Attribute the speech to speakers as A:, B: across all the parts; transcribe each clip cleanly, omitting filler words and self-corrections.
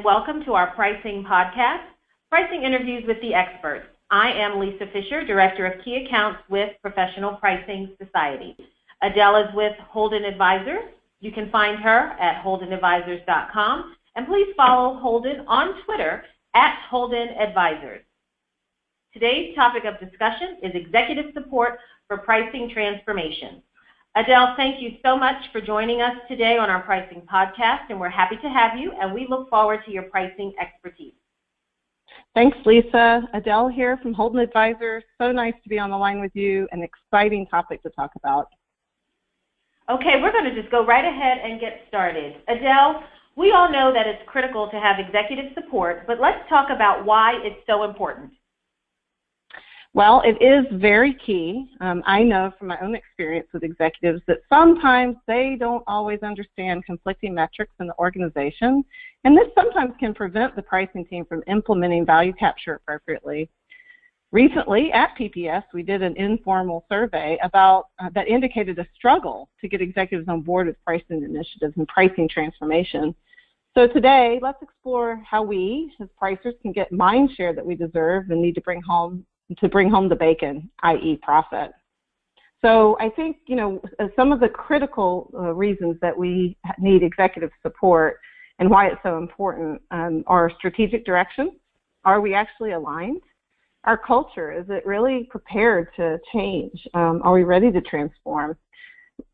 A: Welcome to our pricing podcast, Pricing Interviews with the Experts. I am Lisa Fisher, Director of Key Accounts with Professional Pricing Society. Adele is with Holden Advisors. You can find her at holdenadvisors.com, and please follow Holden on Twitter at Holden Advisors. Today's topic of discussion is executive support for pricing transformation. Adele, thank you so much for joining us today on our pricing podcast, and we're happy to have you, and we look forward to your pricing expertise.
B: Thanks, Lisa. Adele here from Holden Advisors. So nice to be on the line with you. An exciting topic to talk about.
A: Okay, we're going to just go right ahead and get started. Adele, we all know that it's critical to have executive support, but let's talk about why it's so important.
B: Well, it is very key. I know from my own experience with executives that sometimes they don't always understand conflicting metrics in the organization, and this sometimes can prevent the pricing team from implementing value capture appropriately. Recently at PPS, we did an informal survey about that indicated a struggle to get executives on board with pricing initiatives and pricing transformation. So today, let's explore how we, as pricers, can get mind share that we deserve and need to bring home the bacon, i.e. profit. So I think, some of the critical reasons that we need executive support and why it's so important are strategic direction. Are we actually aligned? Our culture, is it really prepared to change? Are we ready to transform?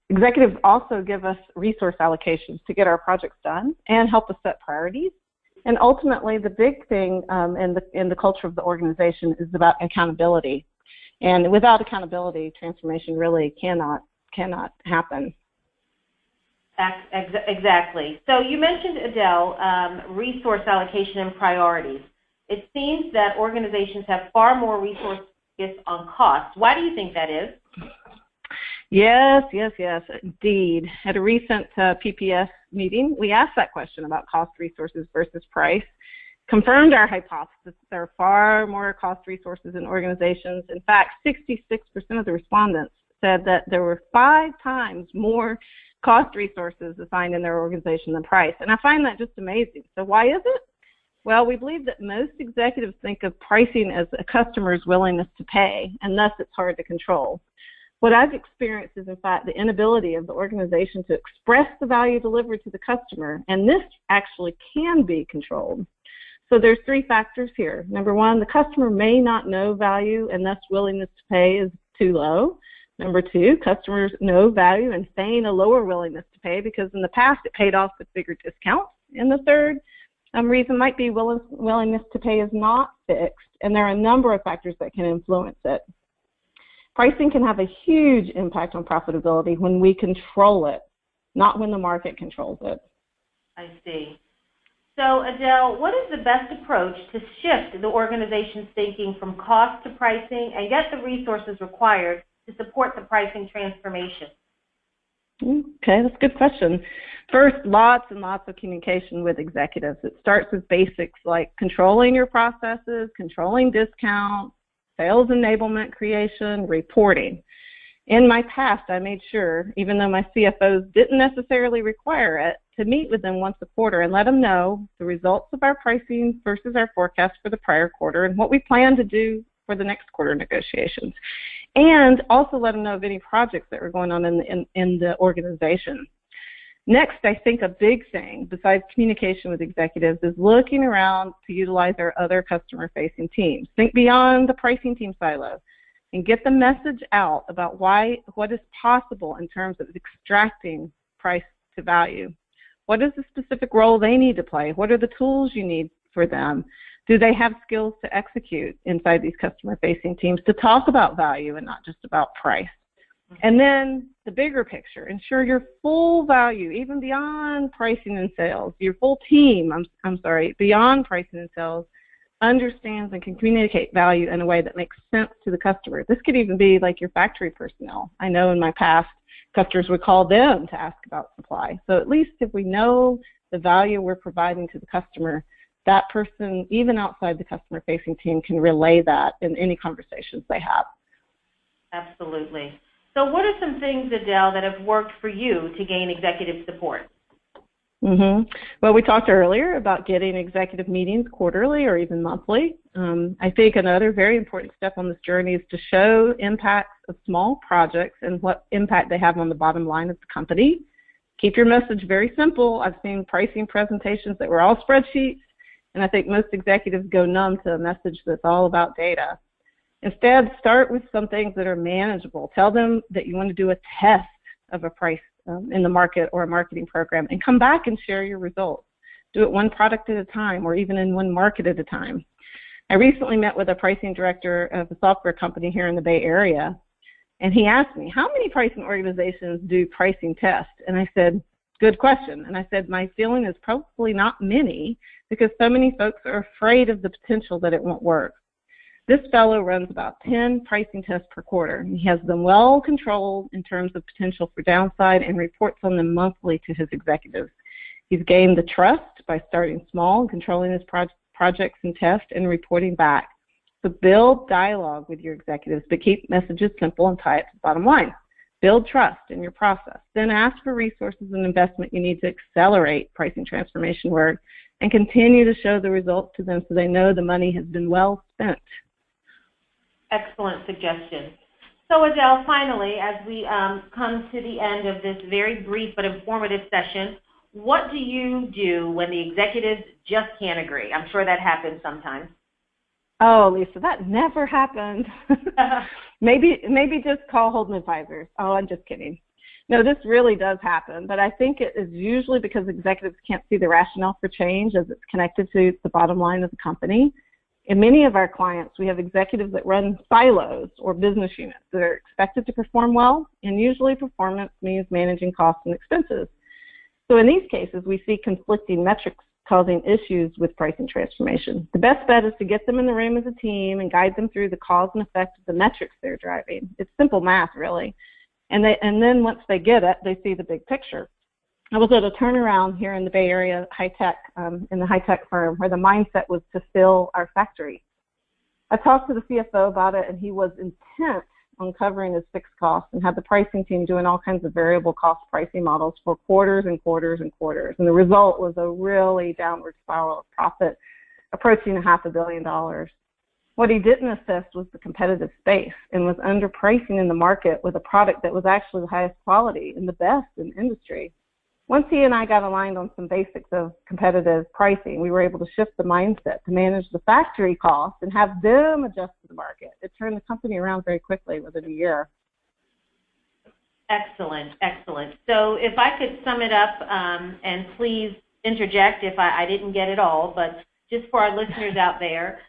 B: Executives also give us resource allocations to get our projects done and help us set priorities. And ultimately, the big thing in the culture of the organization is about accountability. And without accountability, transformation really cannot happen.
A: Exactly. So you mentioned, Adele, resource allocation and priorities. It seems that organizations have far more resources on cost. Why do you think that is?
B: Yes, indeed. At a recent PPS meeting, we asked that question about cost resources versus price, confirmed our hypothesis that there are far more cost resources in organizations. In fact, 66% of the respondents said that there were 5 times more cost resources assigned in their organization than price. And I find that just amazing. So why is it? Well, we believe that most executives think of pricing as a customer's willingness to pay, and thus it's hard to control. What I've experienced is, in fact, the inability of the organization to express the value delivered to the customer, and this actually can be controlled. So there's 3 factors here. Number 1, the customer may not know value, and thus willingness to pay is too low. Number 2, customers know value and feign a lower willingness to pay because in the past it paid off with bigger discounts. And the third reason might be willingness to pay is not fixed, and there are a number of factors that can influence it. Pricing can have a huge impact on profitability when we control it, not when the market controls it.
A: I see. So, Adele, what is the best approach to shift the organization's thinking from cost to pricing and get the resources required to support the pricing transformation?
B: Okay, that's a good question. First, lots and lots of communication with executives. It starts with basics like controlling your processes, controlling discounts, sales enablement creation, reporting. In my past, I made sure, even though my CFOs didn't necessarily require it, to meet with them once a quarter and let them know the results of our pricing versus our forecast for the prior quarter and what we plan to do for the next quarter negotiations. And also let them know of any projects that were going on in the organization. Next, I think a big thing, besides communication with executives, is looking around to utilize our other customer-facing teams. Think beyond the pricing team silo and get the message out about what is possible in terms of extracting price to value. What is the specific role they need to play? What are the tools you need for them? Do they have skills to execute inside these customer-facing teams to talk about value and not just about price? And then the bigger picture, ensure your full value, even beyond pricing and sales, your full team, beyond pricing and sales, understands and can communicate value in a way that makes sense to the customer. This could even be like your factory personnel. I know in my past, customers would call them to ask about supply. So at least if we know the value we're providing to the customer, that person, even outside the customer-facing team, can relay that in any conversations they have.
A: Absolutely. So what are some things, Adele, that have worked for you to gain executive support?
B: Well, we talked earlier about getting executive meetings quarterly or even monthly. I think another very important step on this journey is to show impacts of small projects and what impact they have on the bottom line of the company. Keep your message very simple. I've seen pricing presentations that were all spreadsheets, and I think most executives go numb to a message that's all about data. Instead, start with some things that are manageable. Tell them that you want to do a test of a price in the market or a marketing program, and come back and share your results. Do it one product at a time or even in one market at a time. I recently met with a pricing director of a software company here in the Bay Area, and he asked me, how many pricing organizations do pricing tests? And I said, good question. And I said, my feeling is probably not many because so many folks are afraid of the potential that it won't work. This fellow runs about 10 pricing tests per quarter. He has them well controlled in terms of potential for downside and reports on them monthly to his executives. He's gained the trust by starting small and controlling his projects and tests and reporting back. So build dialogue with your executives, but keep messages simple and tie it to the bottom line. Build trust in your process. Then ask for resources and investment you need to accelerate pricing transformation work and continue to show the results to them so they know the money has been well spent.
A: Excellent suggestion. So Adele, finally, as we come to the end of this very brief but informative session, what do you do when the executives just can't agree? I'm sure that happens sometimes.
B: Oh, Lisa, that never happened. Maybe just call Holden Advisors. Oh, I'm just kidding. No, this really does happen, but I think it is usually because executives can't see the rationale for change as it's connected to the bottom line of the company. In many of our clients, we have executives that run silos or business units that are expected to perform well, and usually performance means managing costs and expenses. So in these cases, we see conflicting metrics causing issues with pricing transformation. The best bet is to get them in the room as a team and guide them through the cause and effect of the metrics they're driving. It's simple math, really. And then once they get it, they see the big picture. I was at a turnaround here in the Bay Area, in the high-tech firm, where the mindset was to fill our factory. I talked to the CFO about it, and he was intent on covering his fixed costs and had the pricing team doing all kinds of variable cost pricing models for quarters and quarters and quarters. And the result was a really downward spiral of profit approaching $500 million. What he didn't assess was the competitive space and was underpricing in the market with a product that was actually the highest quality and the best in the industry. Once he and I got aligned on some basics of competitive pricing, we were able to shift the mindset to manage the factory costs and have them adjust to the market. It turned the company around very quickly within a year.
A: Excellent, excellent. So if I could sum it up, and please interject if I didn't get it all, but just for our listeners out there,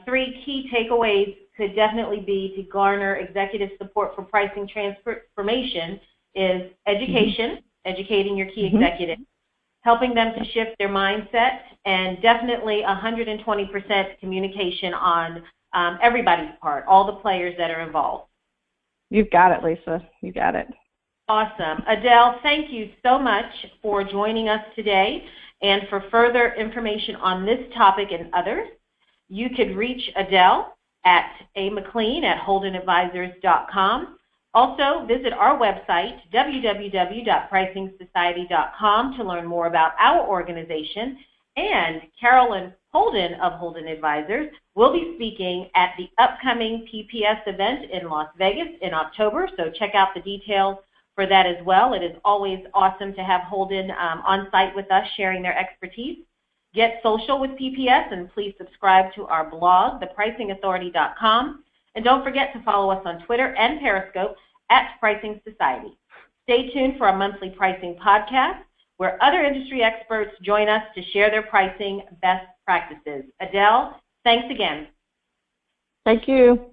A: 3 key takeaways could definitely be to garner executive support for pricing transformation is education, educating your key executives, helping them to shift their mindset, and definitely 120% communication on everybody's part, all the players that are involved.
B: You've got it, Lisa. You got it.
A: Awesome. Adele, thank you so much for joining us today. And for further information on this topic and others, you could reach Adele at amclean@holdenadvisors.com. Also, visit our website, www.pricingsociety.com, to learn more about our organization. And Carolyn Holden of Holden Advisors will be speaking at the upcoming PPS event in Las Vegas in October, so check out the details for that as well. It is always awesome to have Holden on site with us sharing their expertise. Get social with PPS, and please subscribe to our blog, thepricingauthority.com. And don't forget to follow us on Twitter and Periscope at Pricing Society. Stay tuned for our monthly pricing podcast, where other industry experts join us to share their pricing best practices. Adele, thanks again.
B: Thank you.